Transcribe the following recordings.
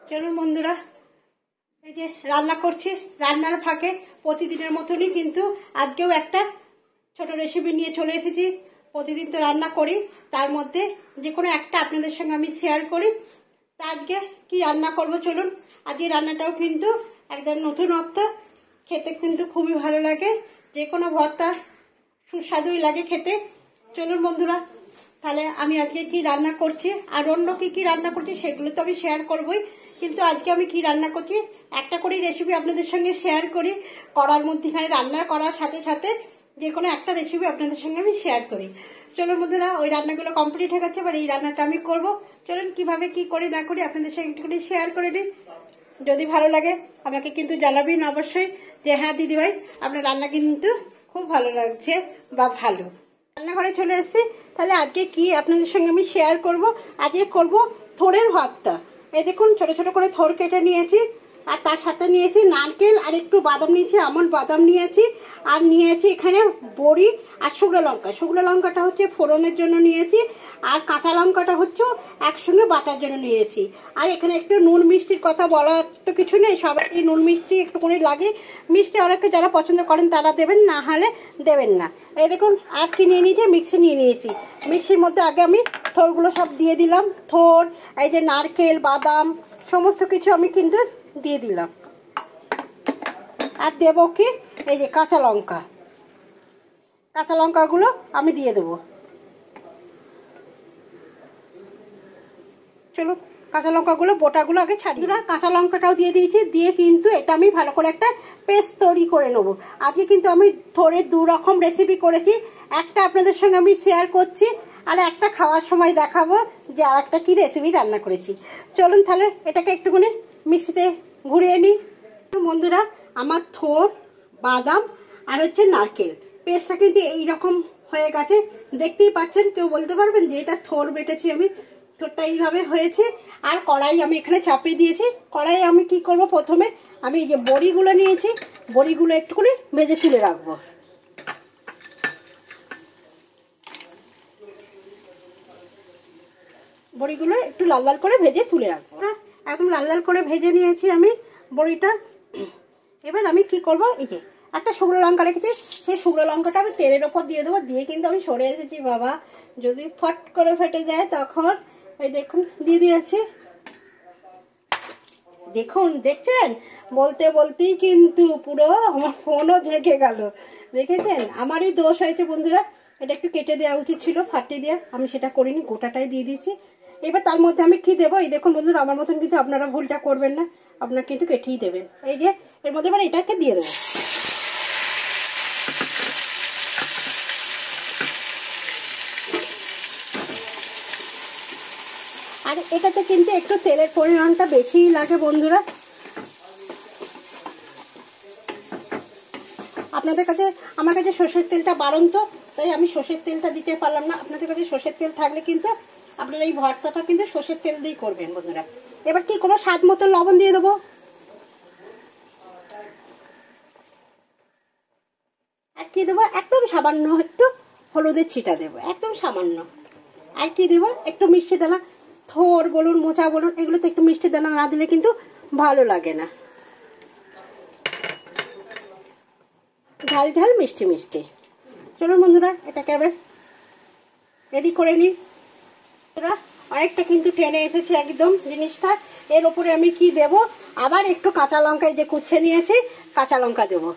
চলুন বন্ধুরা, এই যে রান্না করছি, রান্নার ফাঁকে প্রতিদিনের মতনই কিন্তু আজকেও একটা ছোট রেসিপি নিয়ে চলে এসেছি। প্রতিদিন তো রান্না করি, তার মধ্যে যে কোনো একটা আপনাদের সঙ্গে আমি শেয়ার করি। তা আজকে কি রান্না করব চলুন। আজকে রান্নাটাও কিন্তু একদম নতুনত্ব, খেতে কিন্তু খুবই ভালো লাগে, যে কোনো ভর্তা সুস্বাদুই লাগে খেতে। চলুন বন্ধুরা, তাহলে আমি আজকে কি রান্না করছি আর অন্য কি রান্না করছি সেগুলো তো আমি শেয়ার করবই, কিন্তু আজকে আমি কি রান্না করছি একটা করে রেসিপি আপনাদের সঙ্গে শেয়ার করি। করার মধ্যে এখানে রান্না করার সাথে সাথে যে কোনো একটা রেসিপি আপনাদের সঙ্গে আমি শেয়ার করি। চলুন বন্ধুরা, ওই রান্নাগুলো কমপ্লিট হয়ে গেছে, এবার এই রান্নাটা আমি করব। চলুন কিভাবে কি করি না করি আপনাদের সঙ্গে একটুখানি শেয়ার করে নিই। যদি ভালো লাগে আমাকে কিন্তু জানাবেন অবশ্যই যে হ্যাঁ দিদিভাই আপনার রান্না কিন্তু খুব ভালো লাগছে বা ভালো। রান্নাঘরে চলে এসেছি, তাহলে আজকে কি আপনাদের সঙ্গে আমি শেয়ার করব। আজকে করব থোড়ের ভর্তা। এই দেখুন ছোট ছোট করে থোড় কেটে নিয়েছি, আর তার সাথে নিয়েছি নারকেল আর একটু বাদাম নিয়েছি, আমন্ড বাদাম নিয়েছি, আর নিয়েছি এখানে বড়ি আর শুকনো লঙ্কা। শুকনো লঙ্কাটা হচ্ছে ফোড়নের জন্য নিয়েছি, আর কাঁচা লঙ্কাটা হচ্ছে একসঙ্গে বাটার জন্য নিয়েছি। আর এখানে একটু নুন মিষ্টির কথা বলার তো কিছু নেই, সবাই নুন মিষ্টি একটুখানি লাগে। মিষ্টি অনেকে যারা পছন্দ করেন তারা দেবেন, না হলে দেবেন না। এই দেখুন আর কি নিয়ে নিয়েছি, মিক্সি নিয়ে নিয়েছি। মিক্সির মধ্যে আগে আমি থোড়গুলো সব দিয়ে দিলাম। থোড়, এই যে নারকেল, বাদাম সমস্ত কিছু আমি কিন্তু দিয়ে দিলাম। আর দেবো কি এই যে কাঁচা লঙ্কা, কাঁচা লঙ্কাগুলো আমি দিয়ে দেবো। চলো কাঁচা লঙ্কাগুলো বোটাগুলো আগে ছাড়িয়ে, কাঁচা লঙ্কাটাও দিয়ে দিয়েছি। দিয়ে কিন্তু এটা আমি ভালো করে একটা পেস্ট তৈরি করে নেবো। আজকে কিন্তু আমি থোড়ের দু রকম রেসিপি করেছি, একটা আপনাদের সঙ্গে আমি শেয়ার করছি, আর একটা খাওয়ার সময় দেখাবো যে আর একটা কি রেসিপি রান্না করেছি। চলুন তাহলে এটাকে একটুখানি মিক্সিতে ঘুরিয়ে নিই। বন্ধুরা, আমার থোড়, বাদাম আর হচ্ছে নারকেল পেস্টটা কিন্তু এইরকম হয়ে গেছে, দেখতেই পাচ্ছেন। কেউ বলতে পারবেন যে এটা থোড় বেটেছি আমি? থোড়টা এইভাবে হয়েছে। আর কড়াই আমি এখানে চাপিয়ে দিয়েছি। কড়াই আমি কি করব, প্রথমে আমি এই যে বড়িগুলো নিয়েছি, বড়িগুলো একটু করে ভেজে তুলে রাখবো। বড়িগুলো একটু লাল লাল করে ভেজে তুলে রাখবো। একদম লাল লাল করে ভেজে নিয়েছি আমি বড়িটা। এবার আমি কি করব, এই যে একটা শুকনো লঙ্কা রেখেছি, সেই শুকনো লঙ্কাটা আমি তেলের ওপর দিয়ে দেবো। দিয়ে কিন্তু আমি সরে এসেছি বাবা, যদি ফট করে ফেটে যায় তখন। এই দেখুন দিয়ে দিয়েছি। দেখুন দেখছেন, বলতে বলতেই কিন্তু পুরো আমার ফোনও ঝেঁকে গেল। দেখেছেন, আমারই দোষ হয়েছে বন্ধুরা। এটা একটু কেটে দেওয়া উচিত ছিল ফাটিয়ে দিয়ে, আমি সেটা করিনি, গোটাটাই দিয়ে দিয়েছি। এবার তার মধ্যে আমি কি দেবো, এই দেখুন বন্ধুরা, আমার মতন কিন্তু আপনারা ভুলটা করবেন না, আপনারা কিন্তু কেটেই দেবেন। এই যে এর মধ্যে এবার এটাকে দিয়ে দেবো। আর এটাতে কিন্তু একটু তেলের পরিমাণটা বেশিই লাগে বন্ধুরা। আপনাদের কাছে, আমার কাছে সর্ষের তেলটা বাড়ন্ত, তাই আমি সর্ষের তেলটা দিতে পারলাম না। আপনাদের কাছে সর্ষের তেল থাকলে কিন্তু আপনারা এই ভর্তাটা কিন্তু সর্ষের তেল দিয়েই করবেন বন্ধুরা। এবার কি কোনো স্বাদ মতো লবণ দিয়ে দেবো। আর কি দেবো, একদম সামান্য একটু হলুদের ছিটা দেবো, একদম সামান্য। আর কি দেবো, একটু মিষ্টি দানা। থোড় বলুন, মোচা বলুন, এগুলোতে একটু মিষ্টি দানা না দিলে কিন্তু ভালো লাগে না। ঝাল ঝাল মিষ্টি মিষ্টি। চলুন বন্ধুরা, এটাকে আবার রেডি করে নিই। অনেকটা কিন্তু টেনে এসেছে একদম জিনিসটা। এর উপরে আমি কি দেব, আবার একটু কাঁচা লঙ্কা, এই যে কুচ্ছে নিয়েছি, কাঁচা লঙ্কা দেবো।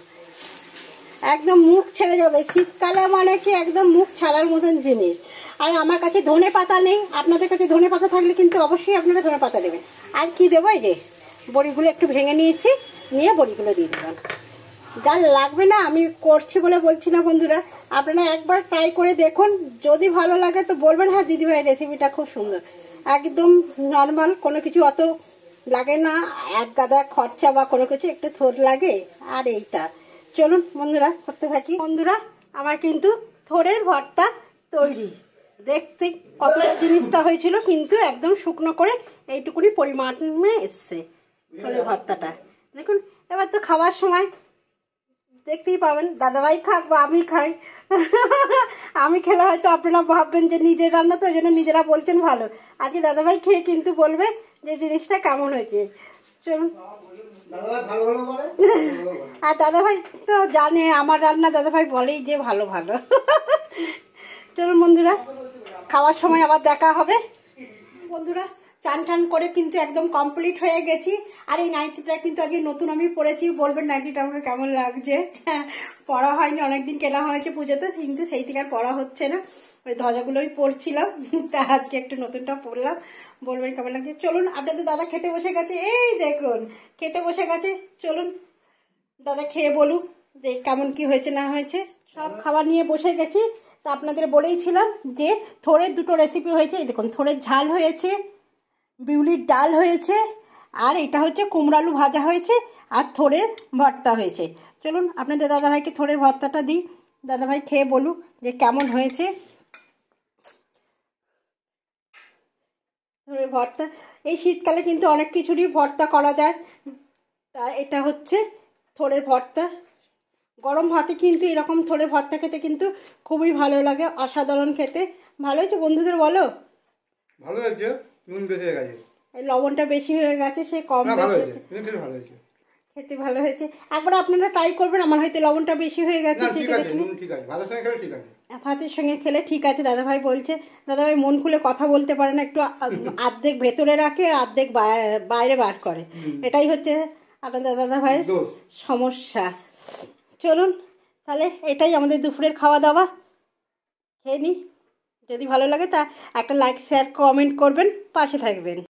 একদম মুখ ছেড়ে যাবে, শীতকালে মানে কি একদম মুখ ছাড়ার মতন জিনিস। আর আমার কাছে ধনে পাতা নেই, আপনাদের কাছে ধনে পাতা থাকলে কিন্তু অবশ্যই আপনারা ধনে পাতা দেবেন। আর কি দেবো, এই যে বড়িগুলো একটু ভেঙে নিয়েছি, নিয়ে বড়িগুলো দিয়ে দিলাম। যা লাগবে না আমি করছি বলে বলছি না বন্ধুরা, আপনারা একবার ট্রাই করে দেখুন। যদি ভালো লাগে তো বলবেন হ্যাঁ দিদিভাই রেসিপিটা খুব সুন্দর। একদম নর্মাল, কোনো কিছু অত লাগে না, এক গাদা খরচা বা কোনো কিছু, একটু থোড় লাগে আর এইটা। চলুন বন্ধুরা করতে থাকি। বন্ধুরা, আমার কিন্তু থোড়ের ভর্তা তৈরি। দেখতে কতটা জিনিসটা হয়েছিল, কিন্তু একদম শুকনো করে এইটুকুনি পরিমাণে এসছে থোড়ের ভর্তাটা। দেখুন, এবার তো খাওয়ার সময় দেখতেই পাবেন, দাদাভাই খাক বা আমি খাই। আমি খেলে হয়তো আপনারা ভাববেন যে নিজের রান্না, তো ওই জন্য নিজেরা বলছেন ভালো। আজকে দাদাভাই খেয়ে কিন্তু বলবে যে জিনিসটা কেমন হয়েছে। চলুন। দাদাভাই ভালো ভালো বলে, আর দাদাভাই তো জানে আমার রান্না, দাদাভাই বলেই যে ভালো ভালো। চলুন বন্ধুরা, খাওয়ার সময় আবার দেখা হবে। বন্ধুরা চান টান করে কিন্তু একদম কমপ্লিট হয়ে গেছি। আর এই নাইটিটা কিন্তু আগে নতুন আমি পরেছি, বলবেন নাইটিটা আমাকে কেমন লাগছে। পরা হয়নি, অনেকদিন কেনা হয়েছে পুজোতে, কিন্তু সেই থেকে আর পরা হচ্ছে না। ওই ধ্বজাগুলোই পরছিলাম, তা আজকে একটু নতুনটা পরলাম, বলবেন কেমন লাগছে। চলুন, আপনাদের দাদা খেতে বসে গেছে, এই দেখুন খেতে বসে গেছে। চলুন দাদা খেয়ে বলুক যে কেমন কি হয়েছে না হয়েছে। সব খাবার নিয়ে বসে গেছি। তা আপনাদের বলেইছিলাম যে থোড়ের দুটো রেসিপি হয়েছে। এই দেখুন, থোড়ের ঝাল হয়েছে, বিউলির ডাল হয়েছে, আর এটা হচ্ছে কুমড়ো আলু ভাজা হয়েছে, আর থোড়ের ভর্তা হয়েছে। চলুন আপনাদের দাদাভাইকে থোড়ের ভর্তাটা দিই, দাদাভাই খেয়ে বলুক যে কেমন হয়েছে। থোড়ের ভর্তা এই শীতকালে কিন্তু অনেক কিছুরই ভর্তা করা যায়। তা এটা হচ্ছে থোড়ের ভর্তা। গরম ভাতে কিন্তু এরকম থোড়ের ভর্তা খেতে কিন্তু খুবই ভালো লাগে, অসাধারণ খেতে। ভালো হয়েছে বন্ধুদের বলো? ভালো হয়েছে, নুন বেশি হয়ে গেছে, লবণটা বেশি হয়ে গেছে, সে কম ভালো হয়েছে। হয়েছে, ভালো হয়েছে, খেতে ভালো হয়েছে। একবার আপনারা ট্রাই করবেন, আমার হয়তো লবণটা বেশি হয়ে গেছে। ঠিক আছে, নুন ঠিক আছে, ভাতের সঙ্গে খেলে ঠিক আছে। ভাতের সঙ্গে খেলে ঠিক আছে। দাদাভাই বলছে, দাদাভাই মন খুলে কথা বলতে পারে না, একটু আর্ধেক ভেতরে রাখে আর আর্ধেক বাইরে বার করে, এটাই হচ্ছে আপনাদের দাদাভাইয়ের সমস্যা। চলুন তাহলে, এটাই আমাদের দুপুরের খাওয়া দাওয়া, খেয়ে নিই। যদি ভালো লাগে তা একটা লাইক শেয়ার কমেন্ট করবেন, পাশে থাকবেন।